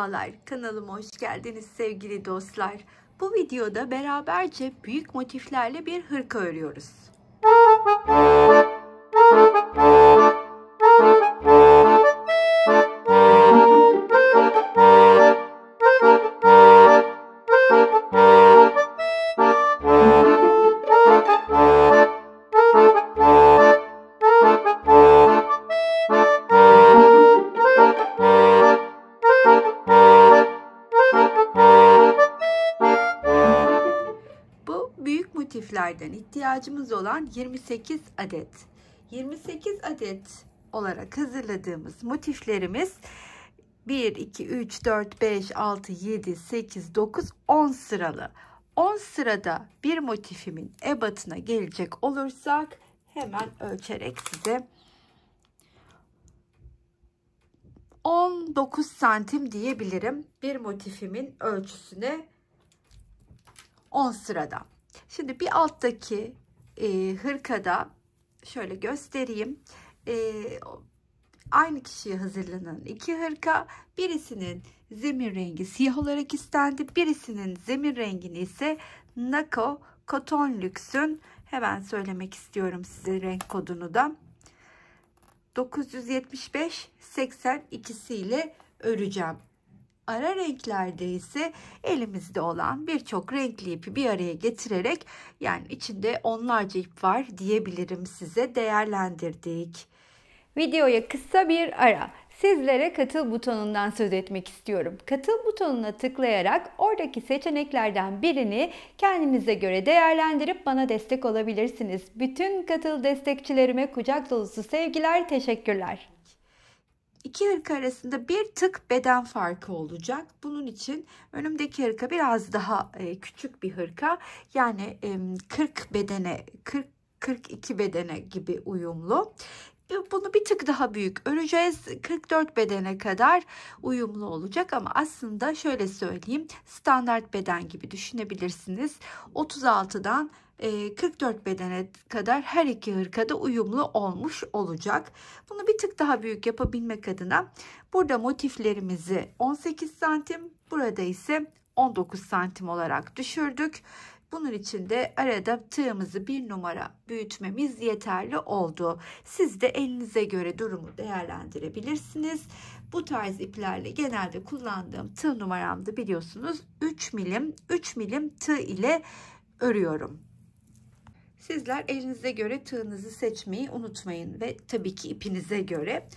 Merhabalar, kanalıma hoş geldiniz sevgili dostlar. Bu videoda beraberce büyük motiflerle bir hırka örüyoruz. Büyük motiflerden ihtiyacımız olan 28 adet. 28 adet olarak hazırladığımız motiflerimiz 1, 2, 3, 4, 5, 6, 7, 8, 9, 10 sıralı. 10 sırada bir motifimin ebatına gelecek olursak hemen ölçerek size 19 santim diyebilirim bir motifimin ölçüsüne 10 sırada. Şimdi bir alttaki hırkada şöyle göstereyim. Aynı kişiye hazırlanan iki hırka, birisinin zemin rengi siyah olarak istendi. Birisinin zemin rengini ise Nako Cotton Luxe'ün, hemen söylemek istiyorum size renk kodunu da, 975-82 ile öreceğim. Ara renklerde ise elimizde olan birçok renkli ipi bir araya getirerek, yani içinde onlarca ip var diyebilirim, size değerlendirdik. Videoya kısa bir ara. Sizlere katıl butonundan söz etmek istiyorum. Katıl butonuna tıklayarak oradaki seçeneklerden birini kendinize göre değerlendirip bana destek olabilirsiniz. Bütün katıl destekçilerime kucak dolusu sevgiler, teşekkürler. İki hırka arasında bir tık beden farkı olacak. Bunun için önümdeki hırka biraz daha küçük bir hırka. Yani 40 bedene, 42 bedene gibi uyumlu. Bunu bir tık daha büyük öreceğiz. 44 bedene kadar uyumlu olacak ama aslında şöyle söyleyeyim, standart beden gibi düşünebilirsiniz. 36'dan 44 bedene kadar her iki hırkada uyumlu olmuş olacak. Bunu bir tık daha büyük yapabilmek adına burada motiflerimizi 18 santim, burada ise 19 santim olarak düşürdük. Bunun için de arada tığımızı 1 numara büyütmemiz yeterli oldu. Siz de elinize göre durumu değerlendirebilirsiniz. Bu tarz iplerle genelde kullandığım tığ numaramda biliyorsunuz 3 milim. 3 milim tığ ile örüyorum. Sizler elinize göre tığınızı seçmeyi unutmayın ve tabii ki ipinize göre.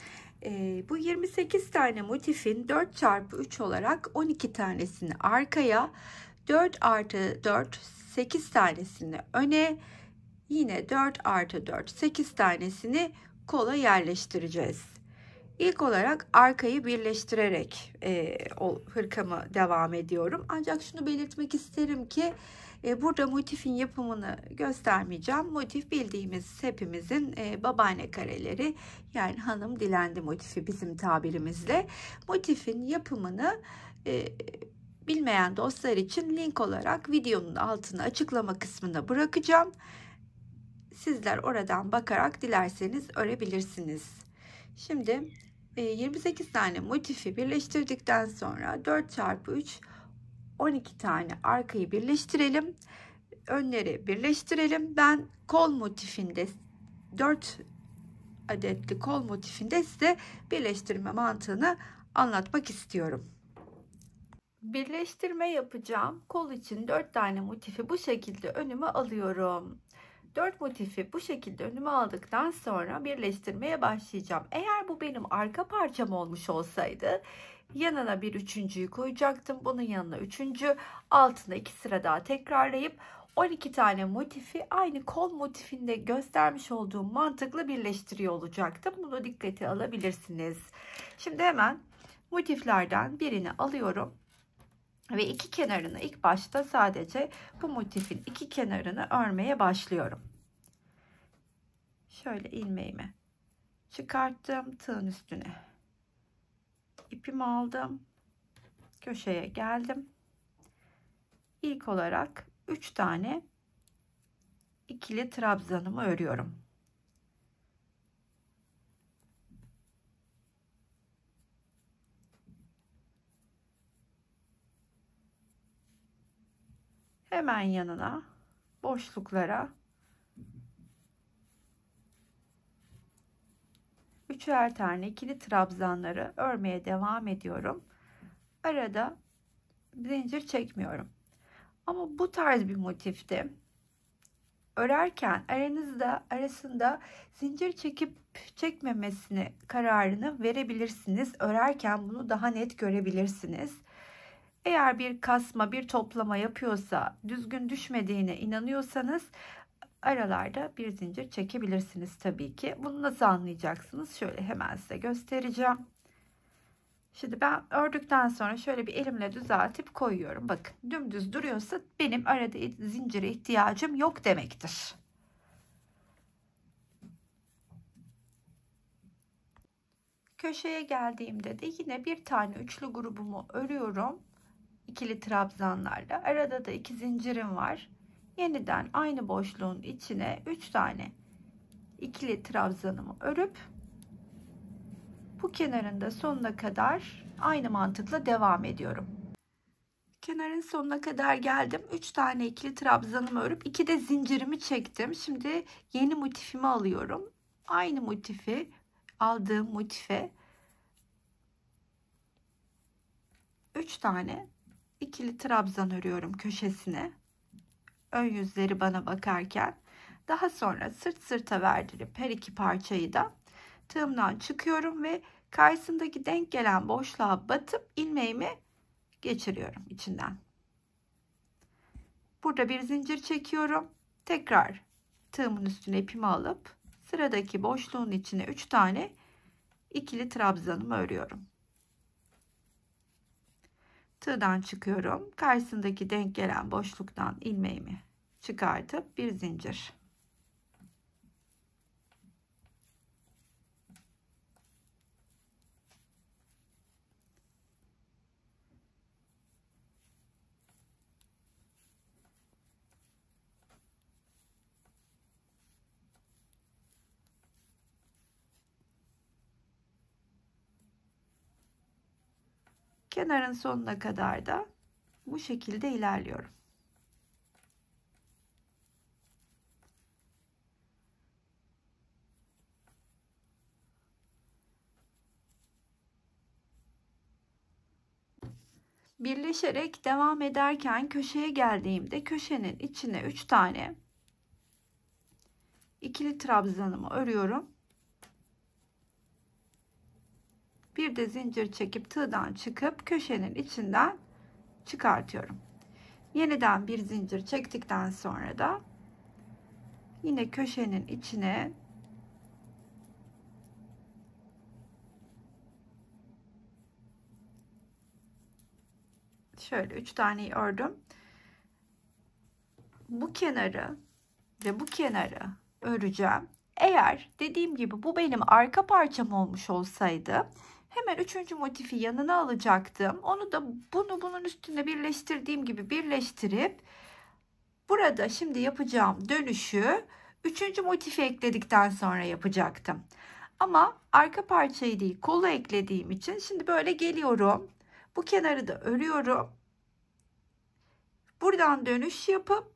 Bu 28 tane motifin 4x3 olarak 12 tanesini arkaya, 4 artı 4 8 tanesini öne, yine 4 artı 4 8 tanesini kola yerleştireceğiz. İlk olarak arkayı birleştirerek o hırkamı devam ediyorum. Ancak şunu belirtmek isterim ki burada motifin yapımını göstermeyeceğim. Motif bildiğimiz hepimizin babaanne kareleri, yani hanım dilendi motifi bizim tabirimizle. Motifin yapımını bilmeyen dostlar için link olarak videonun altına açıklama kısmına bırakacağım. Sizler oradan bakarak dilerseniz örebilirsiniz. Şimdi 28 tane motifi birleştirdikten sonra 4x3 12 tane arkayı birleştirelim. Önleri birleştirelim. Ben kol motifinde 4 adetli kol motifinde size birleştirme mantığını anlatmak istiyorum. Birleştirme yapacağım kol için 4 tane motifi bu şekilde önüme alıyorum. 4 motifi bu şekilde önüme aldıktan sonra birleştirmeye başlayacağım. Eğer bu benim arka parçam olmuş olsaydı yanına bir üçüncüyü koyacaktım. Bunun yanına üçüncü, altına 2 sıra daha tekrarlayıp 12 tane motifi aynı kol motifinde göstermiş olduğum mantıkla birleştiriyor olacaktım. Bunu dikkate alabilirsiniz. Şimdi hemen motiflerden birini alıyorum. Ve iki kenarını ilk başta sadece bu motifin iki kenarını örmeye başlıyorum. Şöyle ilmeğimi çıkarttım, tığın üstüne ipimi aldım, köşeye geldim. İlk olarak 3 tane ikili trabzanımı örüyorum. hemen yanına boşluklara 3'er tane ikili trabzanları örmeye devam ediyorum. Arada zincir çekmiyorum. Ama bu tarz bir motifte örerken arasında zincir çekip çekmemesini kararını verebilirsiniz. Örerken bunu daha net görebilirsiniz. Eğer bir kasma, bir toplama yapıyorsa, düzgün düşmediğine inanıyorsanız aralarda bir zincir çekebilirsiniz tabii ki. Bunu nasıl anlayacaksınız? Şöyle hemen size göstereceğim. Şimdi ben ördükten sonra şöyle bir elimle düzeltip koyuyorum. Bakın dümdüz duruyorsa benim arada zincire ihtiyacım yok demektir. Köşeye geldiğimde de yine bir tane üçlü grubumu örüyorum. İkili trabzanlarla. Arada da 2 zincirim var. Yeniden aynı boşluğun içine 3 tane ikili trabzanımı örüp bu kenarında sonuna kadar aynı mantıkla devam ediyorum. Kenarın sonuna kadar geldim. 3 tane ikili trabzanımı örüp 2 de zincirimi çektim. Şimdi yeni motifimi alıyorum. Aynı motifi, aldığım motife 3 tane ikili trabzan örüyorum köşesine. Ön yüzleri bana bakarken. Daha sonra sırt sırta verdirip her iki parçayı da tığımdan çıkıyorum ve karşısındaki denk gelen boşluğa batıp ilmeğimi geçiriyorum içinden. Burada bir zincir çekiyorum. Tekrar tığımın üstüne ipimi alıp sıradaki boşluğun içine 3 tane ikili trabzanımı örüyorum. Tığdan çıkıyorum. Karşısındaki denk gelen boşluktan ilmeğimi çıkartıp bir zincir. Kenarın sonuna kadar da bu şekilde ilerliyorum. Birleşerek devam ederken köşeye geldiğimde köşenin içine 3 tane ikili trabzanımı örüyorum. Bir de zincir çekip tığdan çıkıp köşenin içinden çıkartıyorum. Yeniden bir zincir çektikten sonra da yine köşenin içine şöyle 3 taneyi ördüm. Bu kenarı ve bu kenarı öreceğim. Eğer dediğim gibi bu benim arka parçam olmuş olsaydı hemen 3. motifi yanına alacaktım. Onu da bunun üstüne birleştirdiğim gibi birleştirip burada şimdi yapacağım dönüşü 3. motifi ekledikten sonra yapacaktım. Ama arka parçayı değil kolu eklediğim için şimdi böyle geliyorum. Bu kenarı da örüyorum. Buradan dönüş yapıp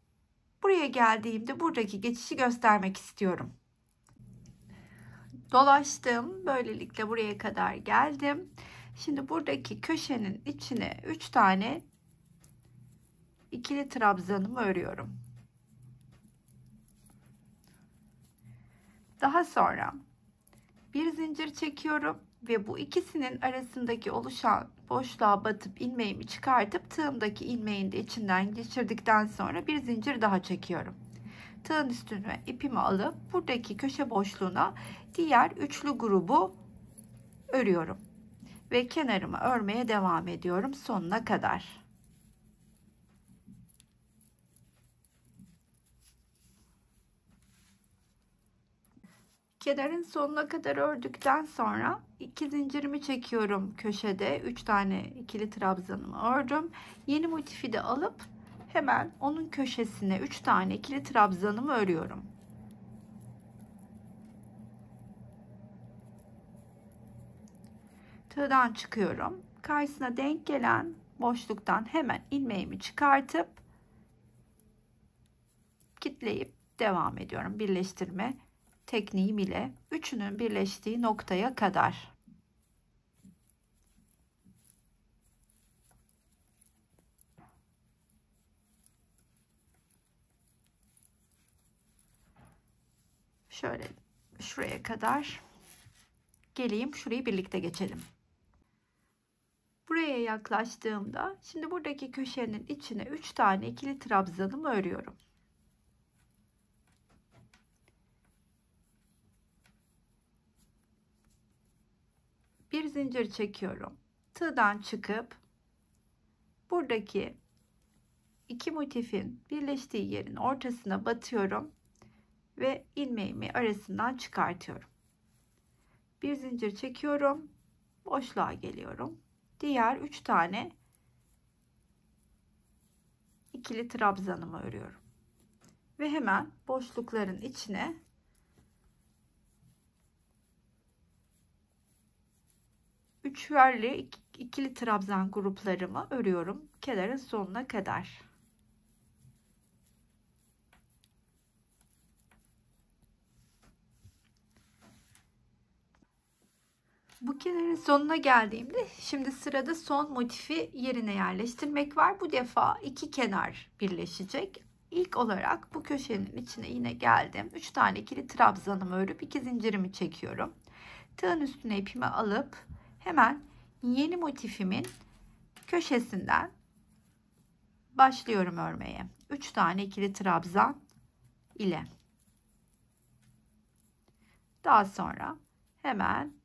buraya geldiğimde buradaki geçişi göstermek istiyorum. Dolaştım. Böylelikle buraya kadar geldim. Şimdi buradaki köşenin içine 3 tane ikili trabzanımı örüyorum. Daha sonra bir zincir çekiyorum ve bu ikisinin arasındaki oluşan boşluğa batıp ilmeğimi çıkartıp tığımdaki ilmeğin de içinden geçirdikten sonra bir zincir daha çekiyorum. Tığın üstüne ipimi alıp buradaki köşe boşluğuna diğer üçlü grubu örüyorum ve kenarımı örmeye devam ediyorum sonuna kadar. Kenarın sonuna kadar ördükten sonra 2 zincirimi çekiyorum köşede. 3 tane ikili trabzanımı ördüm. Yeni motifi de alıp hemen onun köşesine 3 tane ikili trabzanımı örüyorum. Tığdan çıkıyorum. Karşısına denk gelen boşluktan hemen ilmeğimi çıkartıp sabitleyip devam ediyorum birleştirme tekniğim ile üçünün birleştiği noktaya kadar. Şöyle şuraya kadar geleyim, şurayı birlikte geçelim. Buraya yaklaştığımda şimdi buradaki köşenin içine 3 tane ikili trabzanımı örüyorum. Bir zincir çekiyorum. Tığdan çıkıp buradaki iki motifin birleştiği yerin ortasına batıyorum ve ilmeğimi arasından çıkartıyorum. Bir zincir çekiyorum. Boşluğa geliyorum. Diğer 3 tane ikili trabzanımı örüyorum. Ve hemen boşlukların içine üçerli ikili trabzan gruplarımı örüyorum kenarın sonuna kadar. Bu kenarın sonuna geldiğimde şimdi sırada son motifi yerine yerleştirmek var. Bu defa iki kenar birleşecek. İlk olarak bu köşenin içine yine geldim. 3 tane ikili trabzanımı örüp 2 zincirimi çekiyorum. Tığın üstüne ipimi alıp hemen yeni motifimin köşesinden başlıyorum örmeye. 3 tane ikili trabzan ile. Daha sonra hemen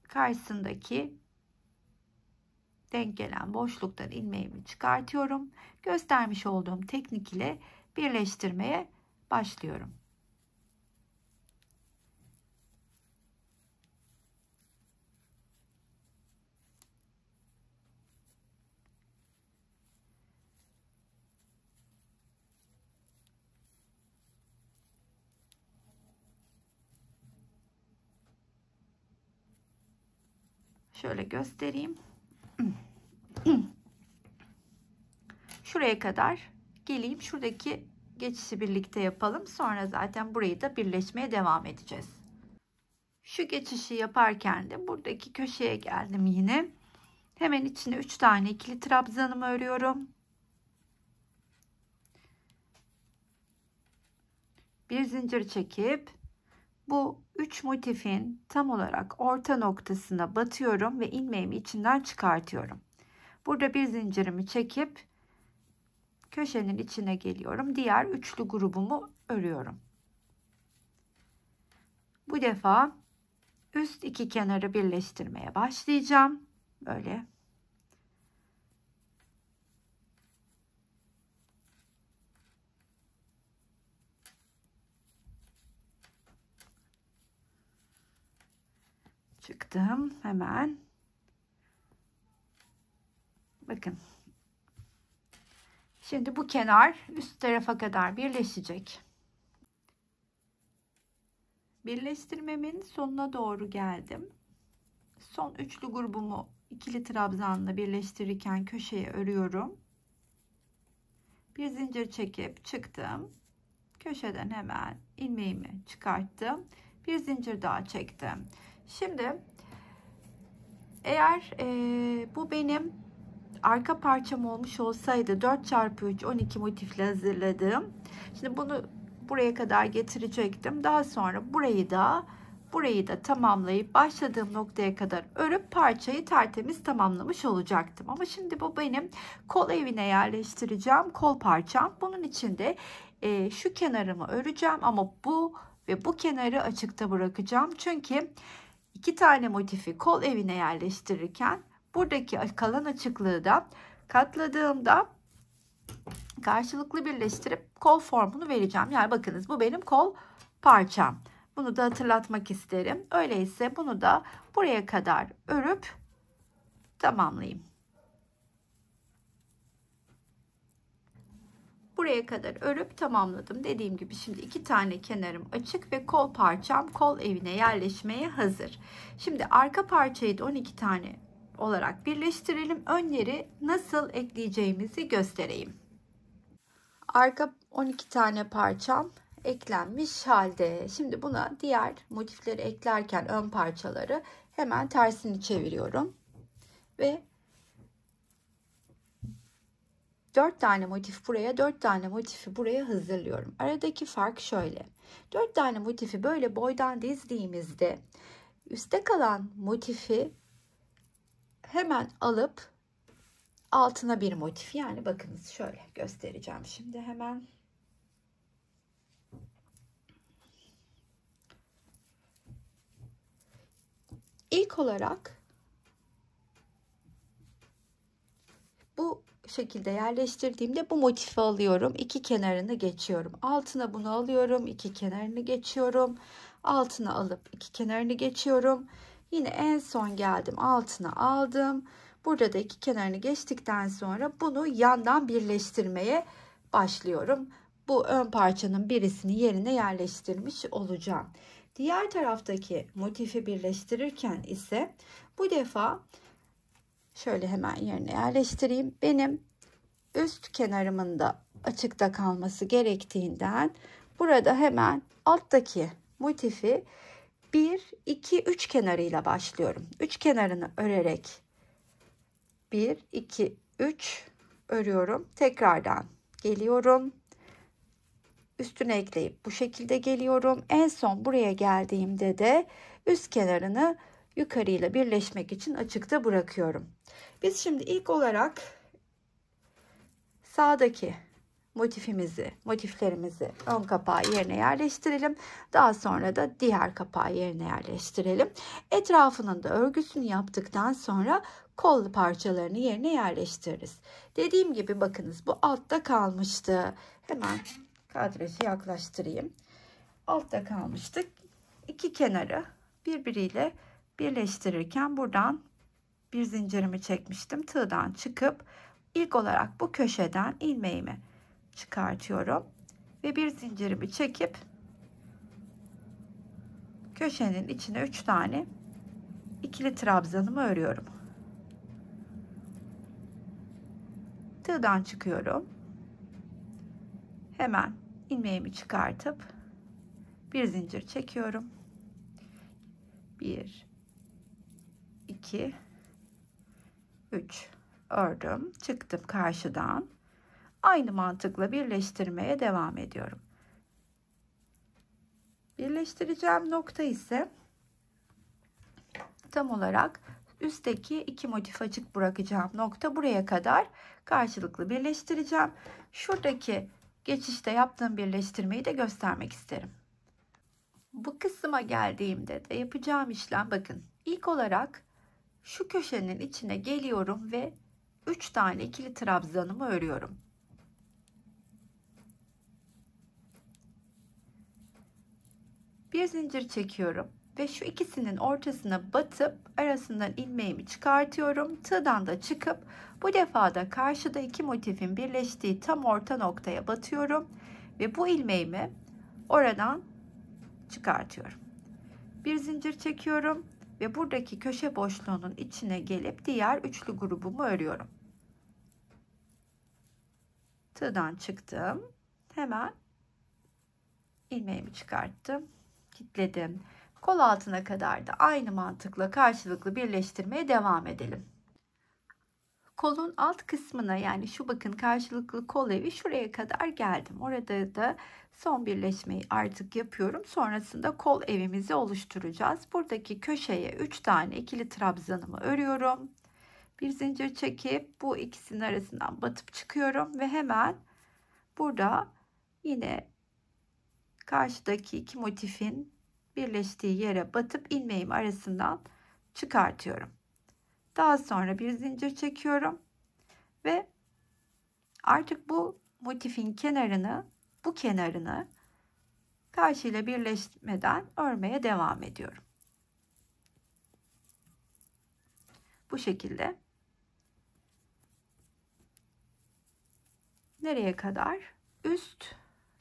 karşısındaki denk gelen boşluktan ilmeğimi çıkartıyorum. Göstermiş olduğum teknik ile birleştirmeye başlıyorum. Şöyle göstereyim. Şuraya kadar geleyim. Şuradaki geçişi birlikte yapalım. Sonra zaten burayı da birleşmeye devam edeceğiz. Şu geçişi yaparken de buradaki köşeye geldim yine. Hemen içine 3 tane ikili trabzanımı örüyorum. Bir zincir çekip bu 3 motifin tam olarak orta noktasına batıyorum ve ilmeğimi içinden çıkartıyorum. Burada bir zincirimi çekip köşenin içine geliyorum. Diğer üçlü grubumu örüyorum. Bu defa üst iki kenarı birleştirmeye başlayacağım. Böyle. Çıktım hemen. Bakın. Şimdi bu kenar üst tarafa kadar birleşecek. Birleştirmemin sonuna doğru geldim. Son üçlü grubumu ikili trabzanla birleştirirken köşeye örüyorum. Bir zincir çekip çıktım. Köşeden hemen ilmeğimi çıkarttım. Bir zincir daha çektim. Şimdi eğer bu benim arka parçam olmuş olsaydı 4x3 12 motifle hazırladım. Şimdi bunu buraya kadar getirecektim. Daha sonra burayı da tamamlayıp başladığım noktaya kadar örüp parçayı tertemiz tamamlamış olacaktım. Ama şimdi bu benim kol evine yerleştireceğim kol parçam. Bunun için de şu kenarımı öreceğim ama bu ve bu kenarı açıkta bırakacağım. Çünkü 2 tane motifi kol evine yerleştirirken buradaki kalan açıklığı da katladığımda karşılıklı birleştirip kol formunu vereceğim. Yani bakınız bu benim kol parçam. Bunu da hatırlatmak isterim. Öyleyse bunu da buraya kadar örüp tamamlayayım. Buraya kadar örüp tamamladım. Dediğim gibi şimdi 2 tane kenarım açık ve kol parçam kol evine yerleşmeye hazır. Şimdi arka parçayı da 12 tane olarak birleştirelim. Önleri nasıl ekleyeceğimizi göstereyim. Arka 12 tane parçam eklenmiş halde. Şimdi buna diğer motifleri eklerken ön parçaları hemen tersini çeviriyorum. Ve 4 tane motif buraya, 4 tane motifi buraya hazırlıyorum. Aradaki fark şöyle. 4 tane motifi böyle boydan dizdiğimizde üstte kalan motifi hemen alıp altına bir motif, yani bakınız şöyle göstereceğim şimdi hemen. İlk olarak bu şekilde yerleştirdiğimde bu motifi alıyorum. İki kenarını geçiyorum. Altına bunu alıyorum. İki kenarını geçiyorum. Altına alıp iki kenarını geçiyorum. Yine en son geldim. Altına aldım. Burada da iki kenarını geçtikten sonra bunu yandan birleştirmeye başlıyorum. Bu ön parçanın birisini yerine yerleştirmiş olacağım. Diğer taraftaki motifi birleştirirken ise bu defa şöyle hemen yerine yerleştireyim. Benim üst kenarımın da açıkta kalması gerektiğinden burada hemen alttaki motifi 1, 2, 3 kenarıyla başlıyorum. 3 kenarını örerek 1, 2, 3 örüyorum. Tekrardan geliyorum. Üstüne ekleyip bu şekilde geliyorum. En son buraya geldiğimde de üst kenarını yukarıyla birleşmek için açıkta bırakıyorum. Biz şimdi ilk olarak sağdaki motiflerimizi ön kapağı yerine yerleştirelim. Daha sonra da diğer kapağı yerine yerleştirelim. Etrafının da örgüsünü yaptıktan sonra kol parçalarını yerine yerleştiririz. Dediğim gibi bakınız bu altta kalmıştı. Hemen kadrajı yaklaştırayım. Altta kalmıştık. İki kenarı birbiriyle birleştirirken buradan bir zincirimi çekmiştim. Tığdan çıkıp ilk olarak bu köşeden ilmeğimi çıkartıyorum ve bir zincirimi çekip köşenin içine 3 tane ikili trabzanımı örüyorum. Tığdan çıkıyorum. Hemen ilmeğimi çıkartıp bir zincir çekiyorum. 1 2 3 ördüm, çıktım karşıdan. Aynı mantıkla birleştirmeye devam ediyorum. Birleştireceğim nokta ise tam olarak üstteki iki motif açık bırakacağım nokta, buraya kadar karşılıklı birleştireceğim. Şuradaki geçişte yaptığım birleştirmeyi de göstermek isterim. Bu kısma geldiğimde de yapacağım işlem bakın. İlk olarak şu köşenin içine geliyorum ve 3 tane ikili trabzanımı örüyorum. Bir zincir çekiyorum ve şu ikisinin ortasına batıp arasından ilmeğimi çıkartıyorum. Tığdan da çıkıp bu defa da karşıda iki motifin birleştiği tam orta noktaya batıyorum ve bu ilmeğimi oradan çıkartıyorum. Bir zincir çekiyorum ve buradaki köşe boşluğunun içine gelip diğer üçlü grubumu örüyorum. Tığdan çıktım. Hemen ilmeğimi çıkarttım. Kilitledim. Kol altına kadar da aynı mantıkla karşılıklı birleştirmeye devam edelim. Kolun alt kısmına, yani şu bakın karşılıklı kol evi, şuraya kadar geldim. Orada da son birleşmeyi artık yapıyorum. Sonrasında kol evimizi oluşturacağız. Buradaki köşeye 3 tane ikili trabzanımı örüyorum. Bir zincir çekip bu ikisinin arasından batıp çıkıyorum ve hemen burada yine karşıdaki iki motifin birleştiği yere batıp ilmeğimi arasından çıkartıyorum. Daha sonra bir zincir çekiyorum ve artık bu motifin kenarını, bu kenarını karşıyla birleşmeden örmeye devam ediyorum. Bu şekilde. Nereye kadar? Üst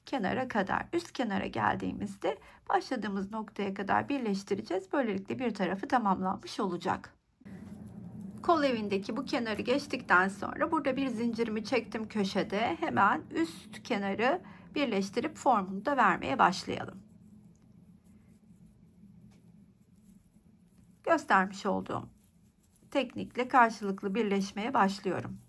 kenara kadar. Üst kenara geldiğimizde başladığımız noktaya kadar birleştireceğiz. Böylelikle bir tarafı tamamlanmış olacak. Kol evindeki bu kenarı geçtikten sonra burada bir zincirimi çektim köşede. Hemen üst kenarı birleştirip formunu da vermeye başlayalım. Göstermiş olduğum teknikle karşılıklı birleşmeye başlıyorum.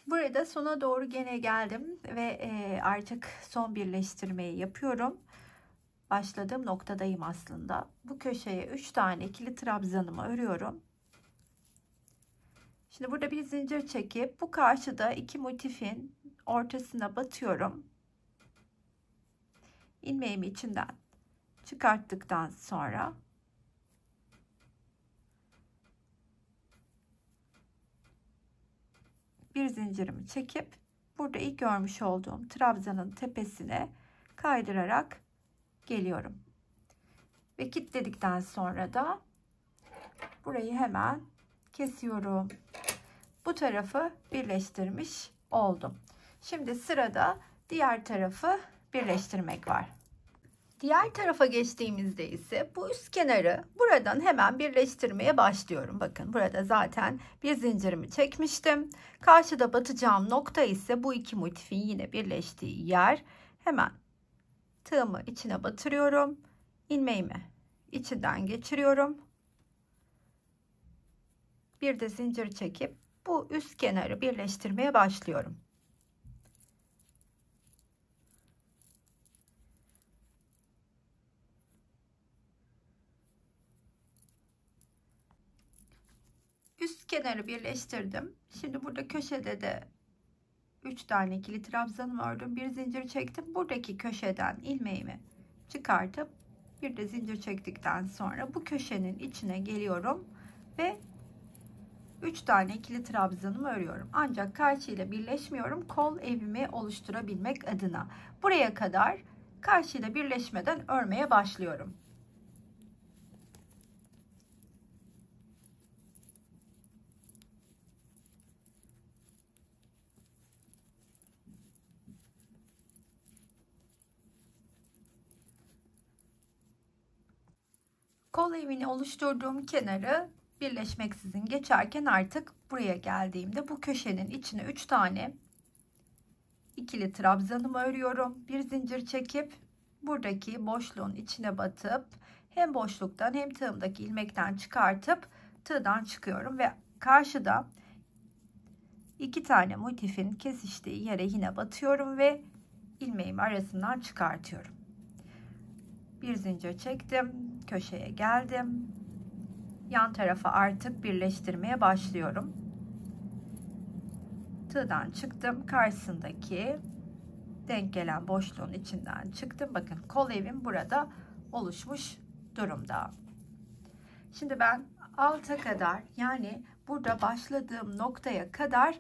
Burada sona doğru gene geldim ve artık son birleştirmeyi yapıyorum. Başladığım noktadayım aslında. Bu köşeye 3 tane ikili trabzanımı örüyorum. Şimdi burada bir zincir çekip bu karşıda iki motifin ortasına batıyorum. İlmeğimi içinden çıkarttıktan sonra bir zincirimi çekip burada ilk görmüş olduğum trabzanın tepesine kaydırarak geliyorum. Ve kilitledikten sonra da burayı hemen kesiyorum. Bu tarafı birleştirmiş oldum. Şimdi sırada diğer tarafı birleştirmek var. Diğer tarafa geçtiğimizde ise bu üst kenarı buradan hemen birleştirmeye başlıyorum. Bakın burada zaten bir zincirimi çekmiştim. Karşıda batacağım nokta ise bu iki motifin yine birleştiği yer. Hemen tığımı içine batırıyorum. İlmeğimi içinden geçiriyorum. Bir de zincir çekip bu üst kenarı birleştirmeye başlıyorum. Üst kenarı birleştirdim. Şimdi burada köşede de 3 tane ikili trabzanımı ördüm. Bir zincir çektim. Buradaki köşeden ilmeğimi çıkartıp bir de zincir çektikten sonra bu köşenin içine geliyorum ve 3 tane ikili trabzanımı örüyorum. Ancak karşıyla birleşmiyorum. Kol evimi oluşturabilmek adına. Buraya kadar karşıyla birleşmeden örmeye başlıyorum. Kol evini oluşturduğum kenarı birleşmeksizin geçerken artık buraya geldiğimde bu köşenin içine 3 tane ikili trabzanımı örüyorum. Bir zincir çekip buradaki boşluğun içine batıp hem boşluktan hem tığımdaki ilmekten çıkartıp tığdan çıkıyorum ve karşıda 2 tane motifin kesiştiği yere yine batıyorum ve ilmeğimi arasından çıkartıyorum. Bir zincir çektim, köşeye geldim. Yan tarafa artık birleştirmeye başlıyorum. Tığdan çıktım, karşısındaki denk gelen boşluğun içinden çıktım. Bakın kol evim burada oluşmuş durumda. Şimdi ben alta kadar, yani burada başladığım noktaya kadar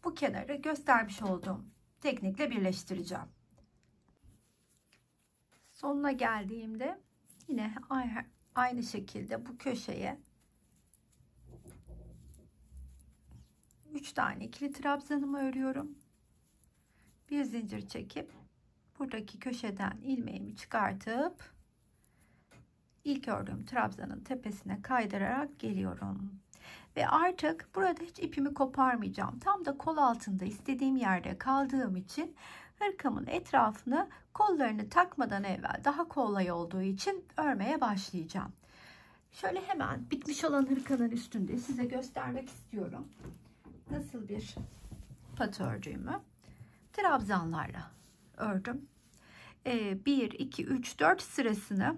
bu kenarı göstermiş olduğum teknikle birleştireceğim. Sonuna geldiğimde yine aynı şekilde bu köşeye 3 tane ikili trabzanımı örüyorum. Bir zincir çekip buradaki köşeden ilmeğimi çıkartıp ilk ördüğüm trabzanın tepesine kaydırarak geliyorum. Ve artık burada hiç ipimi koparmayacağım. Tam da kol altında istediğim yerde kaldığım için hırkamın etrafını kollarını takmadan evvel daha kolay olduğu için örmeye başlayacağım. Şöyle hemen bitmiş olan hırkanın üstünde size göstermek istiyorum. Nasıl bir pat ördüğümü. Trabzanlarla ördüm. 1, 2, 3, 4 sırasını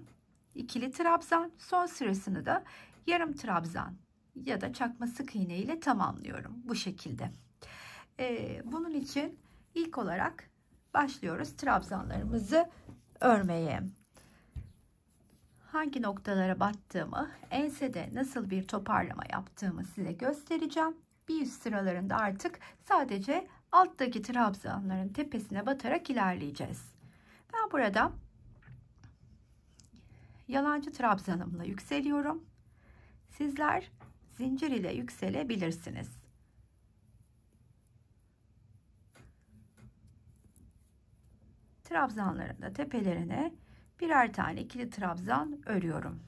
ikili trabzan, son sırasını da yarım trabzan ya da çakma sık iğne ile tamamlıyorum bu şekilde. Bunun için ilk olarak başlıyoruz trabzanlarımızı örmeye. Hangi noktalara battığımı, ensede nasıl bir toparlama yaptığımı size göstereceğim. Bir üst sıralarında artık sadece alttaki trabzanların tepesine batarak ilerleyeceğiz. Ben burada yalancı trabzanımla yükseliyorum. Sizler zincir ile yükselebilirsiniz. Trabzanların da tepelerine birer tane ikili trabzan örüyorum.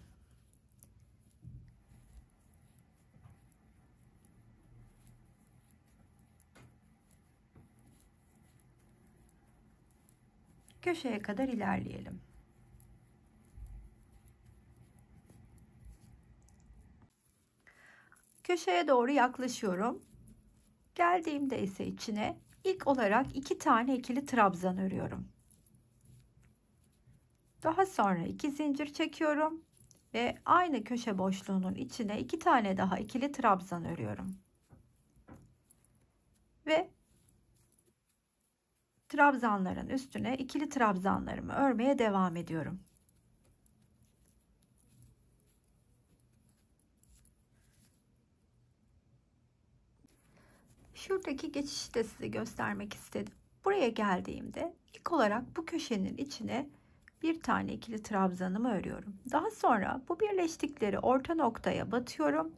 Köşeye kadar ilerleyelim. Köşeye doğru yaklaşıyorum. Geldiğimde ise içine ilk olarak 2 tane ikili trabzan örüyorum. Daha sonra 2 zincir çekiyorum ve aynı köşe boşluğunun içine 2 tane daha ikili trabzan örüyorum. Ve trabzanların üstüne ikili trabzanlarımı örmeye devam ediyorum. Şuradaki geçişi de size göstermek istedim. Buraya geldiğimde ilk olarak bu köşenin içine bir tane ikili trabzanımı örüyorum. Daha sonra bu birleştikleri orta noktaya batıyorum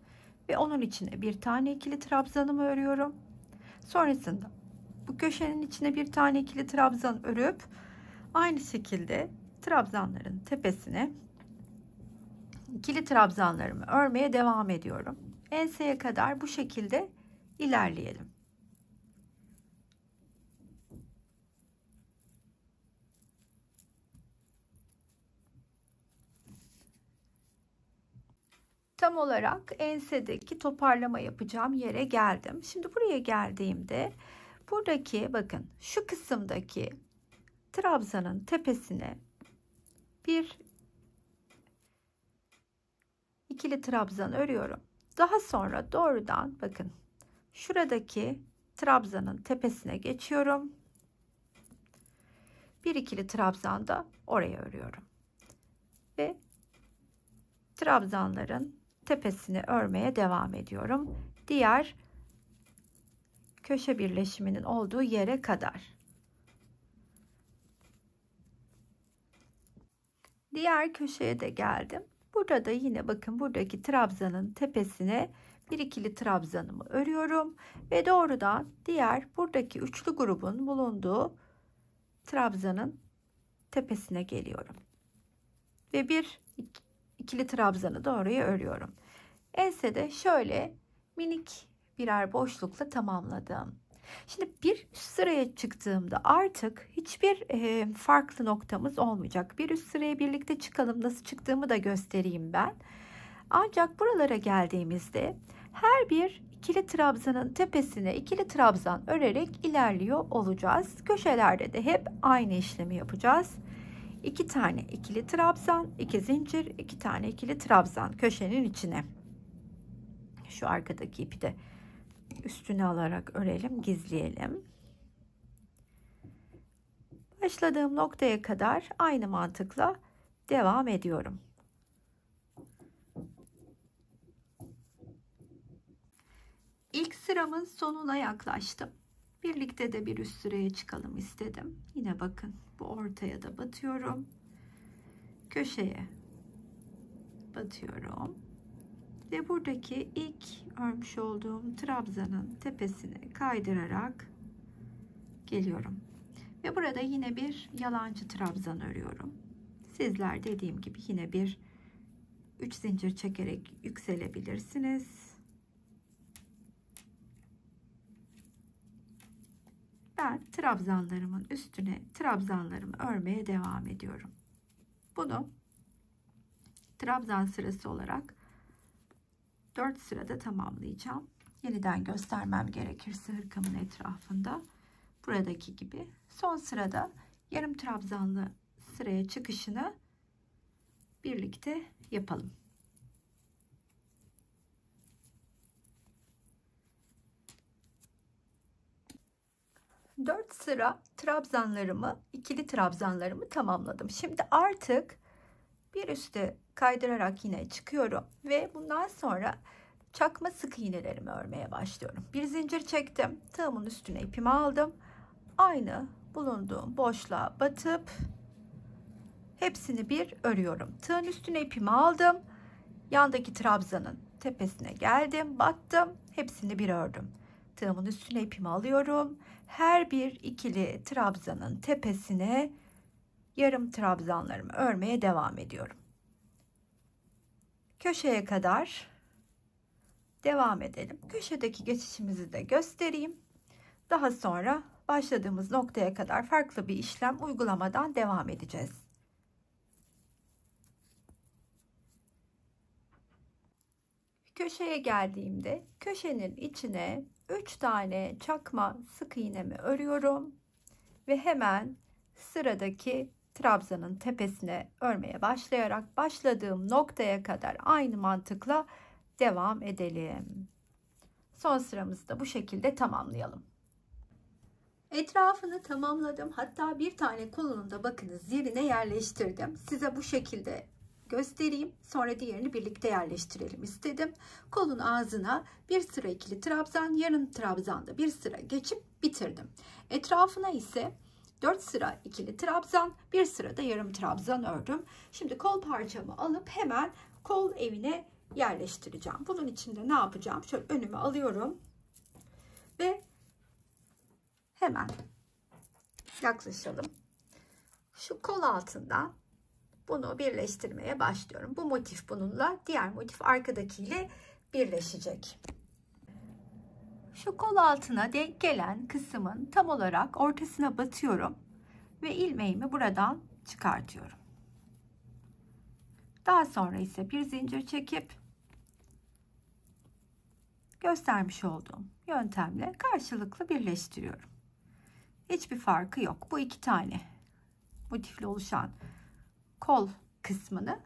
ve onun içine bir tane ikili trabzanımı örüyorum. Sonrasında bu köşenin içine bir tane ikili trabzan örüp aynı şekilde trabzanların tepesine ikili trabzanlarımı örmeye devam ediyorum. Enseye kadar bu şekilde ilerleyelim. Tam olarak ensedeki toparlama yapacağım yere geldim. Şimdi buraya geldiğimde buradaki bakın şu kısımdaki trabzanın tepesine bir ikili trabzan örüyorum. Daha sonra doğrudan bakın şuradaki trabzanın tepesine geçiyorum. Bir ikili trabzan da oraya örüyorum. Ve trabzanların tepesini örmeye devam ediyorum. Diğer köşe birleşiminin olduğu yere kadar. Diğer köşeye de geldim. Burada da yine bakın buradaki trabzanın tepesine bir ikili trabzanımı örüyorum ve doğrudan diğer buradaki üçlü grubun bulunduğu trabzanın tepesine geliyorum. Ve bir ikili trabzanı da oraya örüyorum. Ensede şöyle minik birer boşlukla tamamladım. Şimdi bir üst sıraya çıktığımda artık hiçbir farklı noktamız olmayacak. Bir üst sıraya birlikte çıkalım. Nasıl çıktığımı da göstereyim ben. Ancak buralara geldiğimizde her bir ikili trabzanın tepesine ikili trabzan örerek ilerliyor olacağız. Köşelerde de hep aynı işlemi yapacağız. 2 tane ikili trabzan, 2 zincir, 2 tane ikili trabzan köşenin içine. Şu arkadaki ipi de üstüne alarak örelim, gizleyelim. Başladığım noktaya kadar aynı mantıkla devam ediyorum. İlk sıramın sonuna yaklaştım. Birlikte de bir üst sıraya çıkalım istedim. Yine bakın bu ortaya da batıyorum. Köşeye batıyorum. Ve buradaki ilk örmüş olduğum trabzanın tepesine kaydırarak geliyorum. Ve burada yine bir yalancı trabzan örüyorum. Sizler dediğim gibi yine bir 3 zincir çekerek yükselebilirsiniz. Ben trabzanlarımın üstüne trabzanlarımı örmeye devam ediyorum. Bunu trabzan sırası olarak 4 sırada tamamlayacağım. Yeniden göstermem gerekirse hırkamın etrafında buradaki gibi. Son sırada yarım trabzanlı sıraya çıkışını birlikte yapalım. 4 sıra trabzanlarımı, ikili trabzanlarımı tamamladım. Şimdi artık bir üste kaydırarak yine çıkıyorum ve bundan sonra çakma sık iğnelerimi örmeye başlıyorum. Bir zincir çektim, tığımın üstüne ipimi aldım. Aynı bulunduğum boşluğa batıp hepsini bir örüyorum. Tığın üstüne ipimi aldım. Yandaki trabzanın tepesine geldim, battım, hepsini bir ördüm. Tığımın üstüne ipimi alıyorum. Her bir ikili trabzanın tepesine yarım trabzanlarımı örmeye devam ediyorum. Köşeye kadar devam edelim. Köşedeki geçişimizi de göstereyim. Daha sonra başladığımız noktaya kadar farklı bir işlem uygulamadan devam edeceğiz. Köşeye geldiğimde köşenin içine 3 tane çakma sık iğnemi örüyorum ve hemen sıradaki trabzanın tepesine örmeye başlayarak başladığım noktaya kadar aynı mantıkla devam edelim. Son sıramızı da bu şekilde tamamlayalım. Etrafını tamamladım. Hatta bir tane kolunu da bakınız yerine yerleştirdim. Size bu şekilde göstereyim. Sonra diğerini birlikte yerleştirelim istedim. Kolun ağzına bir sıra ikili trabzan, yarım trabzanda bir sıra geçip bitirdim. Etrafına ise 4 sıra ikili trabzan, bir sıra da yarım trabzan ördüm. Şimdi kol parçamı alıp hemen kol evine yerleştireceğim. Bunun için de ne yapacağım? Şöyle önüme alıyorum ve hemen yaklaşalım. Şu kol altından bunu birleştirmeye başlıyorum. Bu motif bununla, diğer motif arkadakiyle birleşecek. Şu kol altına denk gelen kısmın tam olarak ortasına batıyorum ve ilmeğimi buradan çıkartıyorum. Daha sonra ise bir zincir çekip göstermiş olduğum yöntemle karşılıklı birleştiriyorum. Hiçbir farkı yok. Bu iki tane motifli oluşan kol kısmını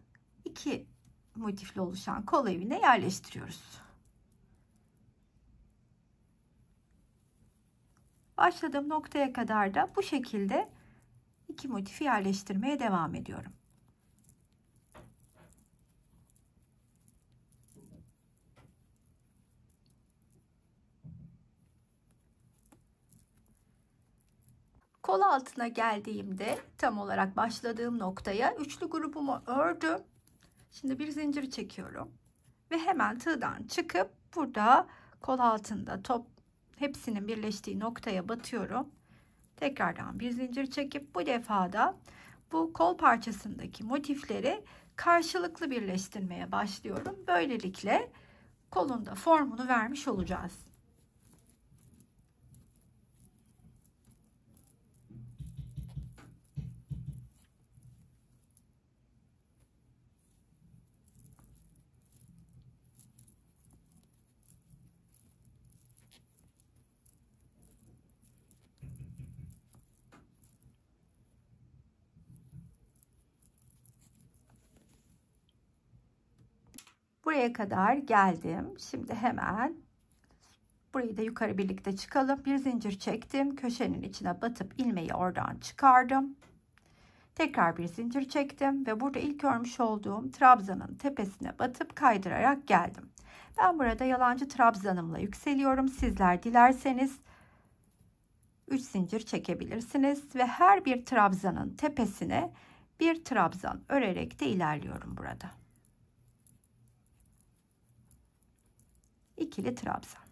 iki motifli oluşan kol evine yerleştiriyoruz. Başladığım noktaya kadar da bu şekilde iki motifi yerleştirmeye devam ediyorum. Kol altına geldiğimde tam olarak başladığım noktaya üçlü grubumu ördüm. Şimdi bir zincir çekiyorum ve hemen tığdan çıkıp burada kol altında hepsinin birleştiği noktaya batıyorum. Tekrardan bir zincir çekip bu defa da bu kol parçasındaki motifleri karşılıklı birleştirmeye başlıyorum. Böylelikle kolun da formunu vermiş olacağız. Buraya kadar geldim. Şimdi hemen burayı da yukarı birlikte çıkalım. Bir zincir çektim. Köşenin içine batıp ilmeği oradan çıkardım. Tekrar bir zincir çektim ve burada ilk örmüş olduğum trabzanın tepesine batıp kaydırarak geldim. Ben burada yalancı trabzanımla yükseliyorum. Sizler dilerseniz 3 zincir çekebilirsiniz ve her bir trabzanın tepesine bir trabzan örerek de ilerliyorum burada. İkili trabzan.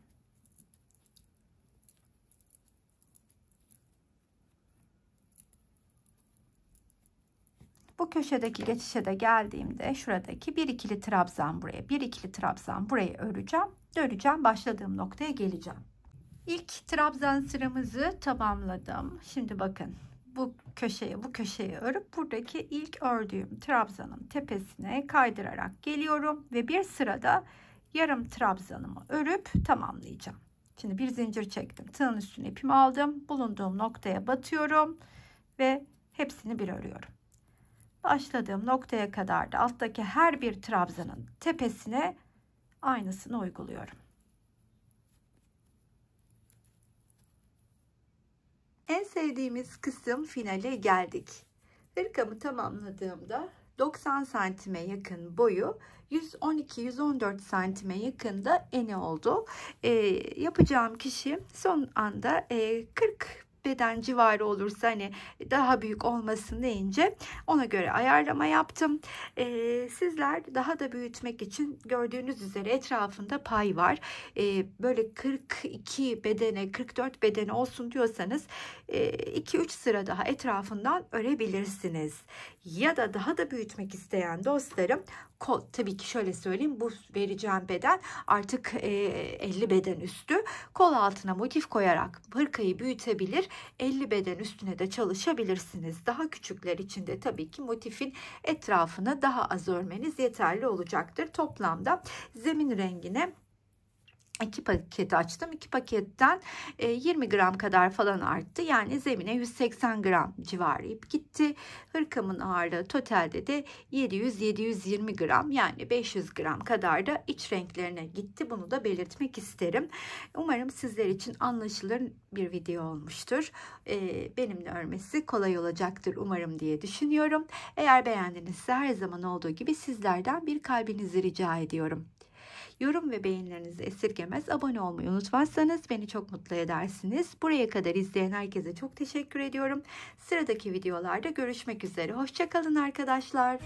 Bu köşedeki geçişe de geldiğimde şuradaki bir ikili trabzan buraya, bir ikili trabzan buraya öreceğim. Döneceğim, başladığım noktaya geleceğim. İlk trabzan sıramızı tamamladım. Şimdi bakın bu köşeye örüp buradaki ilk ördüğüm trabzanın tepesine kaydırarak geliyorum ve bir sırada yarım trabzanımı örüp tamamlayacağım. Şimdi bir zincir çektim. Tığın üstüne ipimi aldım. Bulunduğum noktaya batıyorum ve hepsini bir örüyorum. Başladığım noktaya kadar da alttaki her bir trabzanın tepesine aynısını uyguluyorum. En sevdiğimiz kısım finale geldik. Hırkamı tamamladığımda 90 santime yakın boyu, 112-114 santime yakında eni oldu. Yapacağım kişi son anda 40 beden civarı olursa hani daha büyük olmasın deyince ona göre ayarlama yaptım. Sizler daha da büyütmek için gördüğünüz üzere etrafında pay var. Böyle 42 bedene 44 bedene olsun diyorsanız 2-3 sıra daha etrafından örebilirsiniz. Ya da daha da büyütmek isteyen dostlarım, kol, tabii ki şöyle söyleyeyim, bu vereceğim beden artık 50 beden üstü, kol altına motif koyarak hırkayı büyütebilir, 50 beden üstüne de çalışabilirsiniz. Daha küçükler için de tabii ki motifin etrafını daha az örmeniz yeterli olacaktır. Toplamda zemin rengine 2 paket açtım. 2 paketten 20 gram kadar falan arttı. Yani zemine 180 gram civarı ip gitti. Hırkamın ağırlığı totalde de 700-720 gram, yani 500 gram kadar da iç renklerine gitti. Bunu da belirtmek isterim. Umarım sizler için anlaşılır bir video olmuştur. Benimle örmesi kolay olacaktır umarım diye düşünüyorum. Eğer beğendinizse her zaman olduğu gibi sizlerden bir kalbinizi rica ediyorum. Yorum ve beğenilerinizi esirgemez, abone olmayı unutmazsanız beni çok mutlu edersiniz. Buraya kadar izleyen herkese çok teşekkür ediyorum. Sıradaki videolarda görüşmek üzere. Hoşça kalın arkadaşlar.